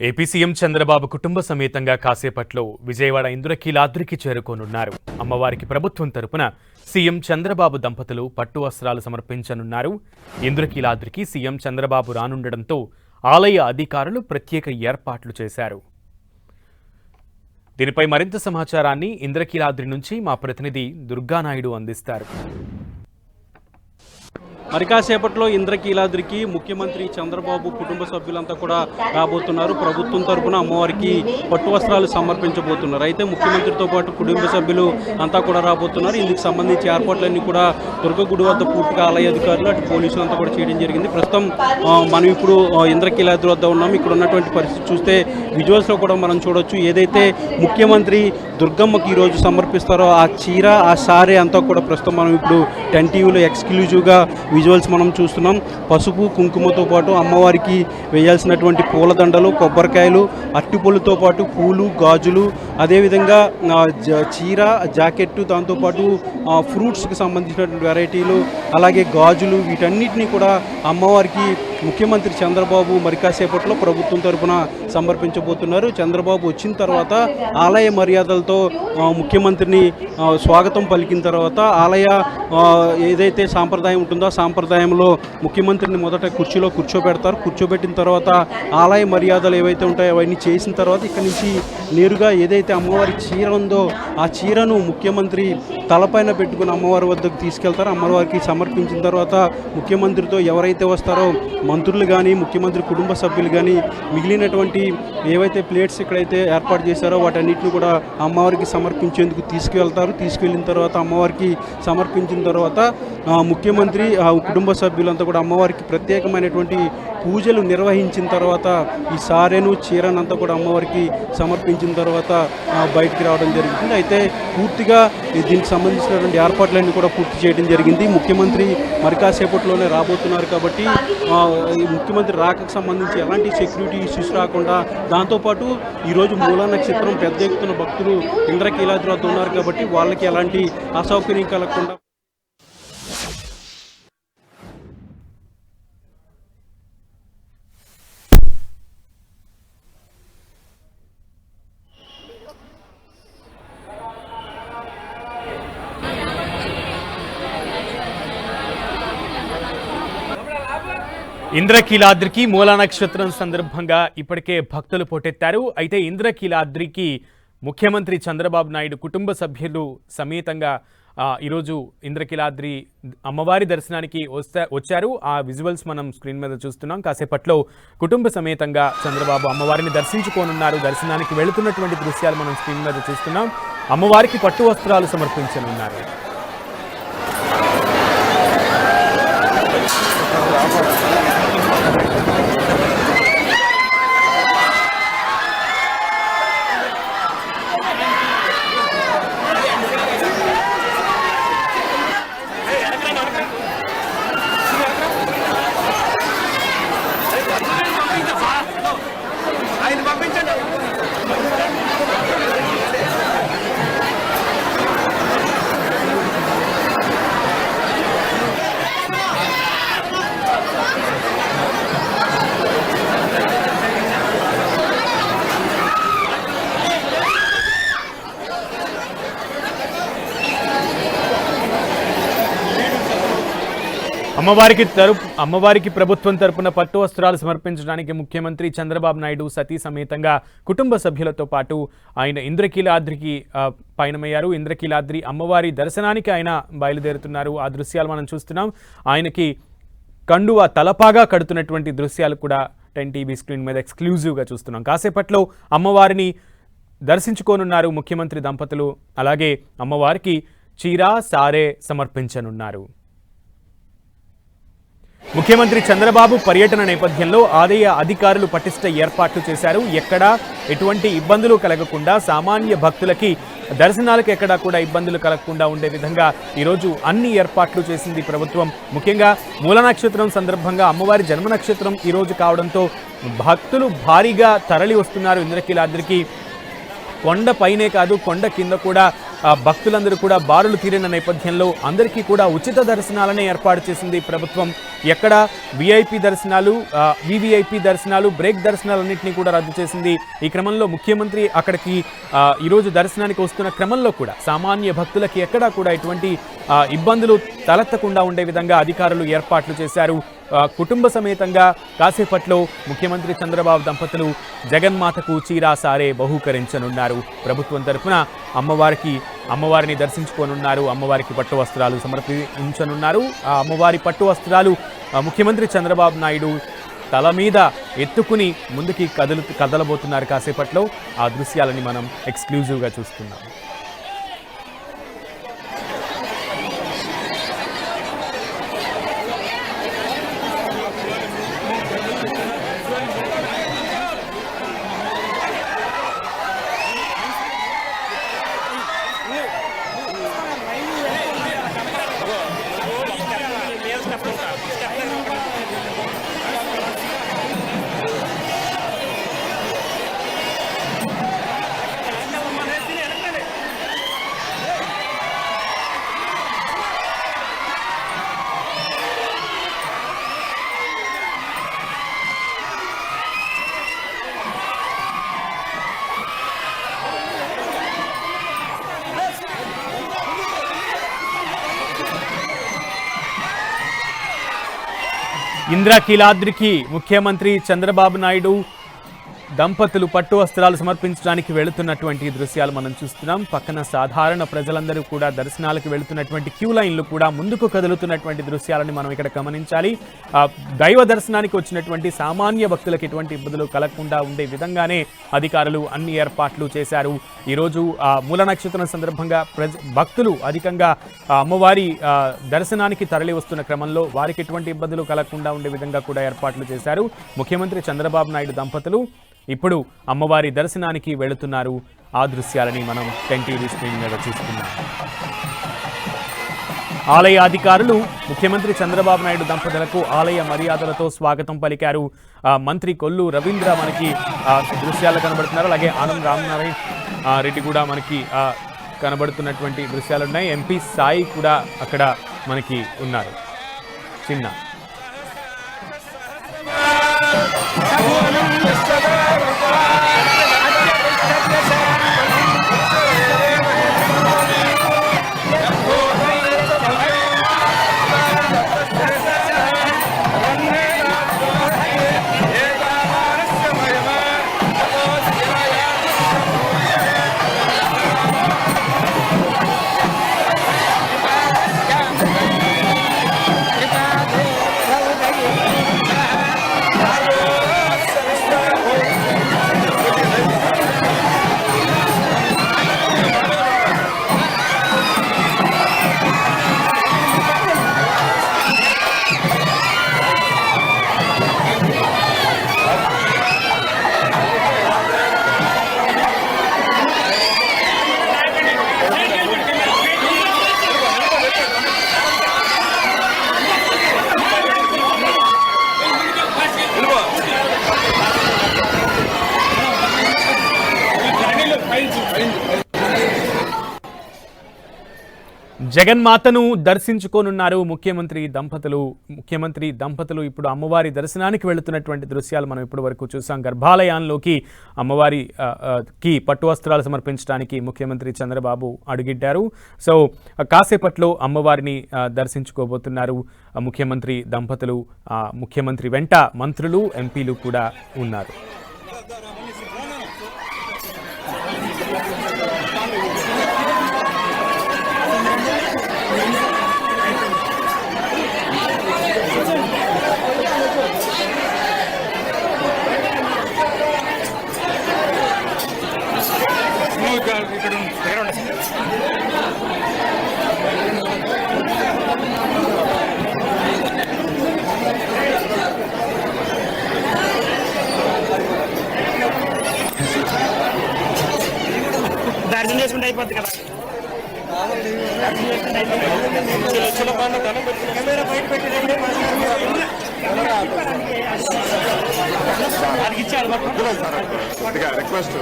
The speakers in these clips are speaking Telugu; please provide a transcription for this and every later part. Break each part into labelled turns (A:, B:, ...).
A: ఏపీ సీఎం చంద్రబాబు కుటుంబ సమేతంగా కాసేపట్లో విజయవాడ ఇంద్రకీలాద్రికి చేరుకోనున్నారు. అమ్మవారికి ప్రభుత్వం తరపున సీఎం చంద్రబాబు దంపతులు పట్టు వస్త్రాలు సమర్పించనున్నారు. ఇంద్రకీలాద్రికి సీఎం చంద్రబాబు రానుండడంతో ఆలయ అధికారులు ప్రత్యేక ఏర్పాట్లు చేశారు. దీనిపై మరింత సమాచారాన్ని ఇంద్రకీలాద్రి నుంచి మా ప్రతినిధి దుర్గానాయుడు అందిస్తారు.
B: మరి కాసేపట్లో ఇంద్రకీలాద్రికి ముఖ్యమంత్రి చంద్రబాబు కుటుంబ సభ్యులంతా కూడా రాబోతున్నారు. ప్రభుత్వం తరపున అమ్మవారికి పట్టు వస్త్రాలు సమర్పించబోతున్నారు. అయితే ముఖ్యమంత్రితో పాటు కుటుంబ సభ్యులు అంతా కూడా రాబోతున్నారు. ఇందుకు సంబంధించి ఏర్పాట్లన్నీ కూడా దుర్గగుడి వద్ద పూర్తిగా ఆలయ అధికారులు అటు పోలీసులు అంతా కూడా చేయడం జరిగింది. ప్రస్తుతం మనం ఇప్పుడు ఇంద్రకీలాద్రి వద్ద ఉన్నాం. ఇక్కడ ఉన్నటువంటి పరిస్థితి చూస్తే విజువల్స్లో కూడా మనం చూడొచ్చు. ఏదైతే ముఖ్యమంత్రి దుర్గమ్మకి ఈరోజు సమర్పిస్తారో ఆ చీర ఆ సారీ అంతా కూడా ప్రస్తుతం మనం ఇప్పుడు 10 టీవీలో ఎక్స్క్లూజివ్గా విజువల్స్ మనం చూస్తున్నాం. పసుపు కుంకుమతో పాటు అమ్మవారికి వేయాల్సినటువంటి పూలదండలు, కొబ్బరికాయలు, అట్టిపొలతో పాటు పూలు, గాజులు, అదేవిధంగా చీర, జాకెట్టు, దాంతోపాటు ఫ్రూట్స్కి సంబంధించినటువంటి వెరైటీలు, అలాగే గాజులు, వీటన్నిటినీ కూడా అమ్మవారికి ముఖ్యమంత్రి చంద్రబాబు మరి కాసేపట్లో ప్రభుత్వం తరపున సమర్పించబోతున్నారు. చంద్రబాబు వచ్చిన తర్వాత ఆలయ మర్యాదలతో ముఖ్యమంత్రిని స్వాగతం పలికిన తర్వాత ఆలయ ఏదైతే సాంప్రదాయం ఉంటుందో ఆ సాంప్రదాయంలో ముఖ్యమంత్రిని మొదట కుర్చీలో కూర్చోబెడతారు. కూర్చోబెట్టిన తర్వాత ఆలయ మర్యాదలు ఏవైతే ఉంటాయో అవన్నీ చేసిన తర్వాత ఇక్కడి నుంచి నేరుగా ఏదైతే అమ్మవారి చీర ఉందో ఆ చీరను ముఖ్యమంత్రి తలపైన పెట్టుకుని అమ్మవారి వద్దకు తీసుకెళ్తారు. అమ్మవారికి సమర్పించిన తర్వాత ముఖ్యమంత్రితో ఎవరైతే వస్తారో మంత్రులు కానీ ముఖ్యమంత్రి కుటుంబ సభ్యులు కానీ మిగిలినటువంటి ఏవైతే ప్లేట్స్ ఇక్కడైతే ఏర్పాటు చేశారో వాటన్నిటిని కూడా అమ్మవారికి సమర్పించేందుకు తీసుకువెళ్తారు. తీసుకెళ్ళిన తర్వాత అమ్మవారికి సమర్పించిన తర్వాత ముఖ్యమంత్రి కుటుంబ సభ్యులంతా కూడా అమ్మవారికి ప్రత్యేకమైనటువంటి పూజలు నిర్వహించిన తర్వాత ఈ సారెను చీరనంతా కూడా అమ్మవారికి సమర్పించిన తర్వాత బయటికి రావడం జరుగుతుంది. అయితే పూర్తిగా దీనికి సంబంధించినటువంటి ఏర్పాట్లన్నీ కూడా పూర్తి చేయడం జరిగింది. ముఖ్యమంత్రి మరి కాసేపట్లోనే రాబోతున్నారు కాబట్టి ఈ ముఖ్యమంత్రి రాకకు సంబంధించి ఎలాంటి సెక్యూరిటీ ఇష్యూస్ రాకుండా, దాంతోపాటు ఈరోజు మూలా నక్షత్రం పెద్ద ఎత్తున భక్తులు ఇంద్రకీలాద్రి వద్ద ఉన్నారు కాబట్టి వాళ్ళకి ఎలాంటి అసౌకర్యం కలగకుండా
A: ఇంద్రకీలాద్రికి మూలా నక్షత్రం సందర్భంగా ఇప్పటికే భక్తులు పోటెత్తారు. అయితే ఇంద్రకీలాద్రికి ముఖ్యమంత్రి చంద్రబాబు నాయుడు కుటుంబ సభ్యులు సమేతంగా ఈరోజు ఇంద్రకీలాద్రి అమ్మవారి దర్శనానికి వచ్చారు. ఆ విజువల్స్ మనం స్క్రీన్ మీద చూస్తున్నాం. కాసేపట్లో కుటుంబ సమేతంగా చంద్రబాబు అమ్మవారిని దర్శించుకోనున్నారు. దర్శనానికి వెళుతున్నటువంటి దృశ్యాలు మనం స్క్రీన్ మీద చూస్తున్నాం. అమ్మవారికి పట్టు వస్త్రాలు సమర్పించనున్నారు. అమ్మవారికి ప్రభుత్వం తరపున పట్టు వస్త్రాలు సమర్పించడానికి ముఖ్యమంత్రి చంద్రబాబు నాయుడు సతీ సమేతంగా కుటుంబ సభ్యులతో పాటు ఆయన ఇంద్రకీలాద్రికి పయనమయ్యారు. ఇంద్రకీలాద్రి అమ్మవారి దర్శనానికి ఆయన బయలుదేరుతున్నారు. ఆ దృశ్యాలు మనం చూస్తున్నాం. ఆయనకి కండువా తలపాగా కడుతున్నటువంటి దృశ్యాలు కూడా 10 టీవీ స్క్రీన్ మీద ఎక్స్క్లూజివ్గా చూస్తున్నాం. కాసేపట్లో అమ్మవారిని దర్శించుకోనున్నారు ముఖ్యమంత్రి దంపతులు. అలాగే అమ్మవారికి చీర సారే సమర్పించనున్నారు. ముఖ్యమంత్రి చంద్రబాబు పర్యటన నేపథ్యంలో ఆలయ అధికారులు పటిష్ట ఏర్పాట్లు చేశారు. ఎక్కడా ఎటువంటి ఇబ్బందులు కలగకుండా, సామాన్య భక్తులకి దర్శనాలకు ఎక్కడా కూడా ఇబ్బందులు కలగకుండా ఉండే విధంగా ఈరోజు అన్ని ఏర్పాట్లు చేసింది ప్రభుత్వం. ముఖ్యంగా మూల నక్షత్రం సందర్భంగా అమ్మవారి జన్మ నక్షత్రం ఈరోజు కావడంతో భక్తులు భారీగా తరలి వస్తున్నారు ఇంద్రకీలాద్రికి. కొండ పైనే కాదు కొండ కింద కూడా భక్తులందరూ కూడా బారులు తీరిన నేపథ్యంలో అందరికీ కూడా ఉచిత దర్శనాలనే ఏర్పాటు చేసింది ప్రభుత్వం. ఎక్కడ విఐపి దర్శనాలు, వివిఐపి దర్శనాలు, బ్రేక్ దర్శనాలన్నింటినీ కూడా రద్దు చేసింది. ఈ క్రమంలో ముఖ్యమంత్రి అక్కడికి ఈరోజు దర్శనానికి వస్తున్న క్రమంలో కూడా సామాన్య భక్తులకి ఎక్కడా కూడా ఎటువంటి ఇబ్బందులు తలెత్తకుండా ఉండే విధంగా అధికారులు ఏర్పాట్లు చేశారు. కుటుంబ సమేతంగా కాసేపట్లో ముఖ్యమంత్రి చంద్రబాబు దంపతులు జగన్మాతకు చీరా సారే బహూకరించనున్నారు. ప్రభుత్వం తరఫున అమ్మవారిని దర్శించుకోనున్నారు. అమ్మవారికి పట్టు వస్త్రాలు సమర్పించనున్నారు. ఆ అమ్మవారి పట్టు వస్త్రాలు ముఖ్యమంత్రి చంద్రబాబు నాయుడు తల మీద ఎత్తుకుని ముందుకి కదలబోతున్నారు. కాసేపట్లో ఆ దృశ్యాలని మనం ఎక్స్క్లూజివ్గా చూస్తున్నాం. ఇంద్రకీలాద్రికి ముఖ్యమంత్రి చంద్రబాబు నాయుడు దంపతులు పట్టు వస్త్రాలు సమర్పించడానికి వెళుతున్నటువంటి దృశ్యాలు మనం చూస్తున్నాం. పక్కన సాధారణ ప్రజలందరూ కూడా దర్శనాలకు వెళుతున్నటువంటి క్యూ లైన్లు కూడా ముందుకు కదులుతున్నటువంటి దృశ్యాలని మనం ఇక్కడ గమనించాలి. దైవ దర్శనానికి వచ్చినటువంటి సామాన్య భక్తులకు ఎటువంటి ఇబ్బందులు కలగకుండా ఉండే విధంగానే అధికారులు అన్ని ఏర్పాట్లు చేశారు. ఈరోజు మూల నక్షత్రం సందర్భంగా భక్తులు అధికంగా అమ్మవారి దర్శనానికి తరలి వస్తున్న క్రమంలో వారికి ఎటువంటి ఇబ్బందులు కలగకుండా ఉండే విధంగా కూడా ఏర్పాట్లు చేశారు. ముఖ్యమంత్రి చంద్రబాబు నాయుడు దంపతులు ఇప్పుడు అమ్మవారి దర్శనానికి వెళుతున్నారు. ఆ దృశ్యాలని మనం 10 టీవీ స్క్రీన్ మీద చూస్తున్నాం. ఆలయ అధికారులు ముఖ్యమంత్రి చంద్రబాబు నాయుడు దంపతులకు ఆలయ మర్యాదలతో స్వాగతం పలికారు. మంత్రి కొల్లు రవీంద్ర మనకి దృశ్యాలు కనబడుతున్నారు. అలాగే ఆనం రామనారాయణ రెడ్డి కూడా మనకి కనబడుతున్నటువంటి దృశ్యాలున్నాయి. ఎంపీ సాయి కూడా అక్కడ మనకి ఉన్నారు. చిన్న జగన్మాతను దర్శించుకోనున్నారు ముఖ్యమంత్రి దంపతులు ఇప్పుడు అమ్మవారి దర్శనానికి వెళుతున్నటువంటి దృశ్యాలు మనం ఇప్పటి వరకు చూసాం. గర్భాలయంలోకి అమ్మవారికి పట్టు వస్త్రాలు సమర్పించడానికి ముఖ్యమంత్రి చంద్రబాబు అడుగిడ్డారు. సో కాసేపట్లో అమ్మవారిని దర్శించుకోబోతున్నారు ముఖ్యమంత్రి దంపతులు. ముఖ్యమంత్రి వెంట మంత్రులు, ఎంపీలు కూడా ఉన్నారు.
C: దర్శనం చేసుకుంటే అయిపోద్ది కదా. కెమెరా బయట పెట్టి రిక్వెస్ట్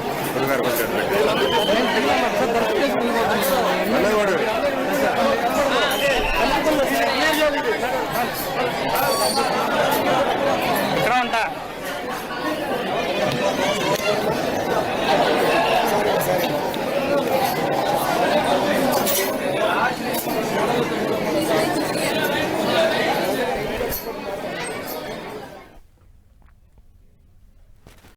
D: ఇక్కడ ఉంటా